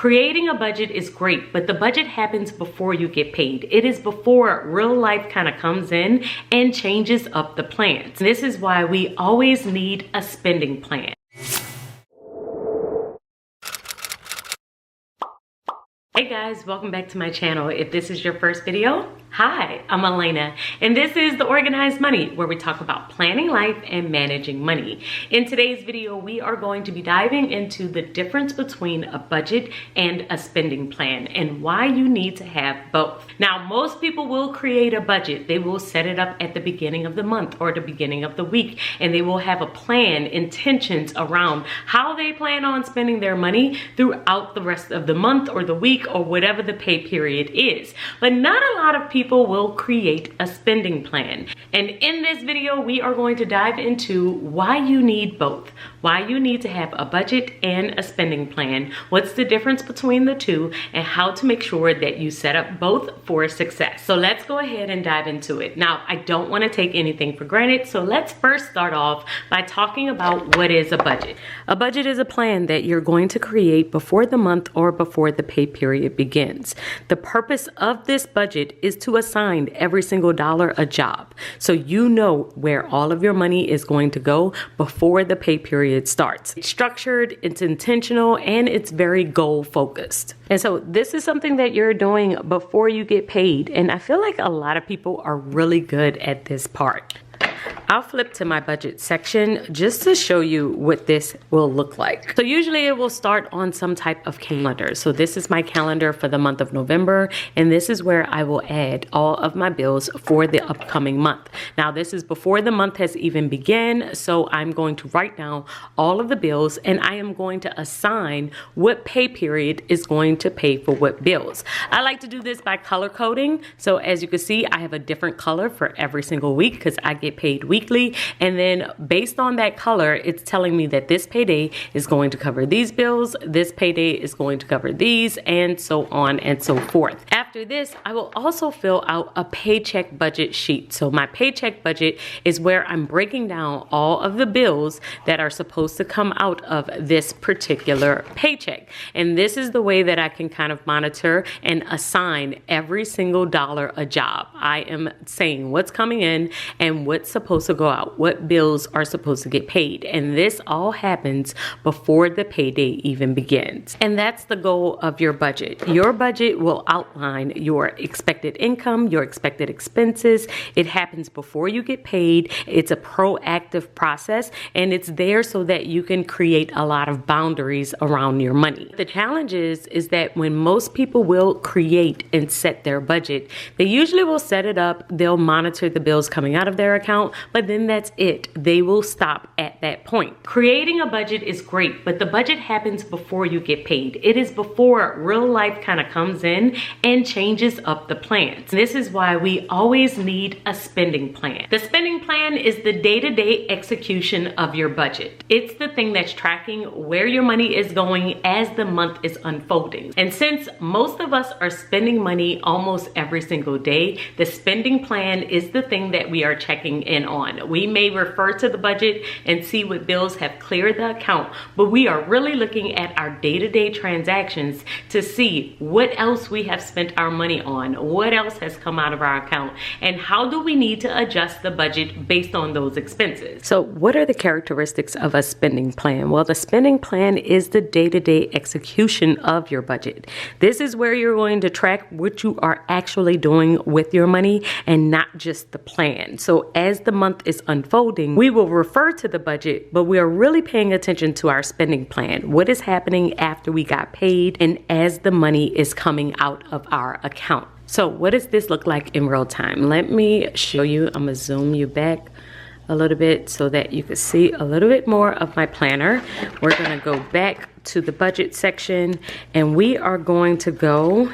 Creating a budget is great, but the budget happens before you get paid. It is before real life kind of comes in and changes up the plans. This is why we always need a spending plan. Hey guys, welcome back to my channel. If this is your first video, hi, I'm Alaina, and this is The Organized Money, where we talk about planning life and managing money. In today's video, we are going to be diving into the difference between a budget and a spending plan and why you need to have both. Now, most people will create a budget. They will set it up at the beginning of the month or the beginning of the week, and they will have a plan, intentions around how they plan on spending their money throughout the rest of the month or the week or whatever the pay period is. But not a lot of people will create a spending plan. And in this video, we are going to dive into why you need both. Why you need to have a budget and a spending plan, what's the difference between the two, and how to make sure that you set up both for success. So let's go ahead and dive into it. Now, I don't want to take anything for granted, so let's first start off by talking about what is a budget. A budget is a plan that you're going to create before the month or before the pay period begins. The purpose of this budget is to assign every single dollar a job, so you know where all of your money is going to go before the pay period starts. It's structured, it's intentional, and it's very goal focused. And so this is something that you're doing before you get paid. And I feel like a lot of people are really good at this part. I'll flip to my budget section just to show you what this will look like. So usually it will start on some type of calendar. So this is my calendar for the month of November, and this is where I will add all of my bills for the upcoming month. Now this is before the month has even begun, so I'm going to write down all of the bills, and I am going to assign what pay period is going to pay for what bills. I like to do this by color coding. So as you can see, I have a different color for every single week because I get paid weekly, and then based on that color, it's telling me that this payday is going to cover these bills, this payday is going to cover these, and so on and so forth. After this, I will also fill out a paycheck budget sheet. So my paycheck budget is where I'm breaking down all of the bills that are supposed to come out of this particular paycheck. And this is the way that I can kind of monitor and assign every single dollar a job. I am saying what's coming in and what's supposed to go out, what bills are supposed to get paid. And this all happens before the payday even begins. And that's the goal of your budget. Your budget will outline your expected income, your expected expenses. It happens before you get paid. It's a proactive process, and it's there so that you can create a lot of boundaries around your money. The challenge is that when most people will create and set their budget, they usually will set it up, they'll monitor the bills coming out of their account, but then that's it. They will stop at that point. Creating a budget is great, but the budget happens before you get paid. It is before real life kind of comes in and changes up the plans. This is why we always need a spending plan. The spending plan is the day-to-day execution of your budget. It's the thing that's tracking where your money is going as the month is unfolding. And since most of us are spending money almost every single day, the spending plan is the thing that we are checking in on. We may refer to the budget and see what bills have cleared the account, but we are really looking at our day-to-day transactions to see what else we have spent our money on, what else has come out of our account, and how do we need to adjust the budget based on those expenses. So what are the characteristics of a spending plan? Well, the spending plan is the day-to-day execution of your budget. This is where you're going to track what you are actually doing with your money and not just the plan. So as the month is unfolding, we will refer to the budget, but we are really paying attention to our spending plan. What is happening after we got paid and as the money is coming out of our account. So what does this look like in real time? Let me show you. I'm gonna zoom you back a little bit so that you can see a little bit more of my planner. We're gonna go back to the budget section, and we are going to go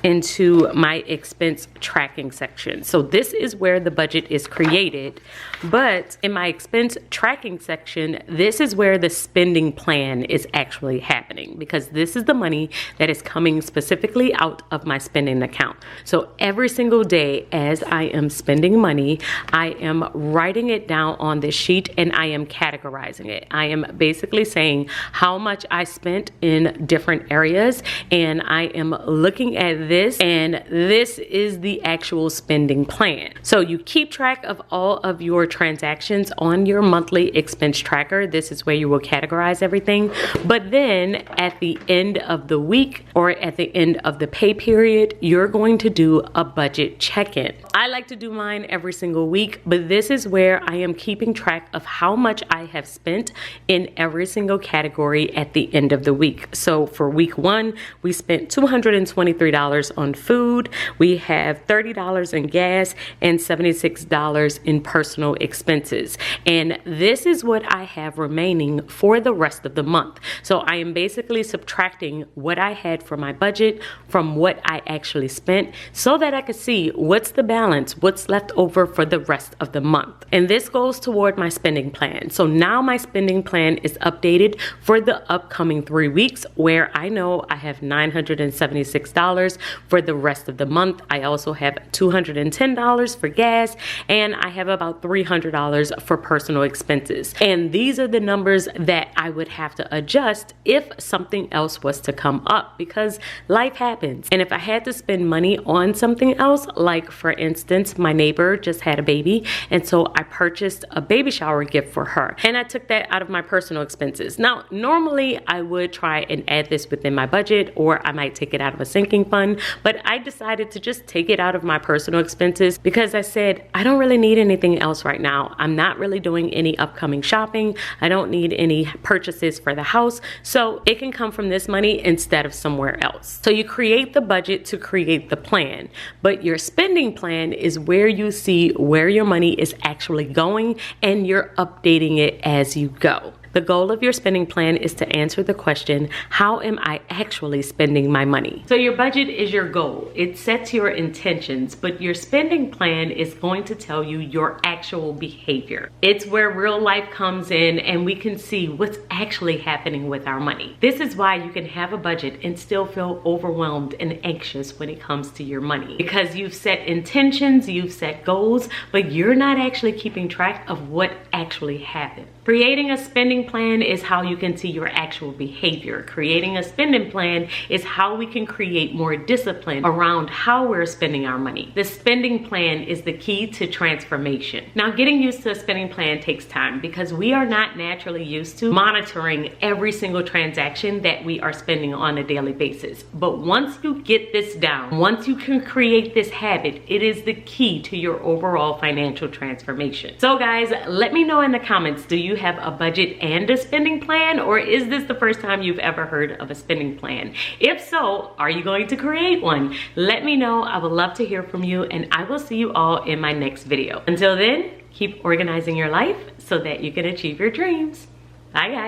into my expense tracking section. So this is where the budget is created, but in my expense tracking section, this is where the spending plan is actually happening, because this is the money that is coming specifically out of my spending account. So every single day as I am spending money, I am writing it down on this sheet and I am categorizing it. I am basically saying how much I spent in different areas, and I am looking at this, and this is the actual spending plan. So you keep track of all of your transactions on your monthly expense tracker. This is where you will categorize everything. But then at the end of the week or at the end of the pay period, you're going to do a budget check-in. I like to do mine every single week, but this is where I am keeping track of how much I have spent in every single category at the end of the week. So for week 1, we spent $223 on food. We have $30 in gas and $76 in personal expenses. And this is what I have remaining for the rest of the month. So I am basically subtracting what I had for my budget from what I actually spent so that I could see what's the balance, what's left over for the rest of the month. And this goes toward my spending plan. So now my spending plan is updated for the upcoming 3 weeks, where I know I have $976 for the rest of the month. I also have $210 for gas, and I have about $300 for personal expenses. And these are the numbers that I would have to adjust if something else was to come up, because life happens. And if I had to spend money on something else, like for instance, my neighbor just had a baby, and so I purchased a baby shower gift for her, and I took that out of my personal expenses. Now, normally I would try and add this within my budget, or I might take it out of a sinking fund, but I decided to just take it out of my personal expenses because I said, I don't really need anything else right now. I'm not really doing any upcoming shopping. I don't need any purchases for the house. So it can come from this money instead of somewhere else. So you create the budget to create the plan, but your spending plan is where you see where your money is actually going, and you're updating it as you go. The goal of your spending plan is to answer the question, how am I actually spending my money? So your budget is your goal. It sets your intentions, but your spending plan is going to tell you your actual behavior. It's where real life comes in and we can see what's actually happening with our money. This is why you can have a budget and still feel overwhelmed and anxious when it comes to your money, because you've set intentions, you've set goals, but you're not actually keeping track of what actually happened. Creating a spending plan is how you can see your actual behavior. Creating a spending plan is how we can create more discipline around how we're spending our money. The spending plan is the key to transformation. Now, getting used to a spending plan takes time because we are not naturally used to monitoring every single transaction that we are spending on a daily basis. But once you get this down, once you can create this habit, it is the key to your overall financial transformation. So guys, let me know in the comments, do you have a budget and a spending plan, or is this the first time you've ever heard of a spending plan? If so, are you going to create one? Let me know. I would love to hear from you, and I will see you all in my next video. Until then, keep organizing your life so that you can achieve your dreams. Bye guys.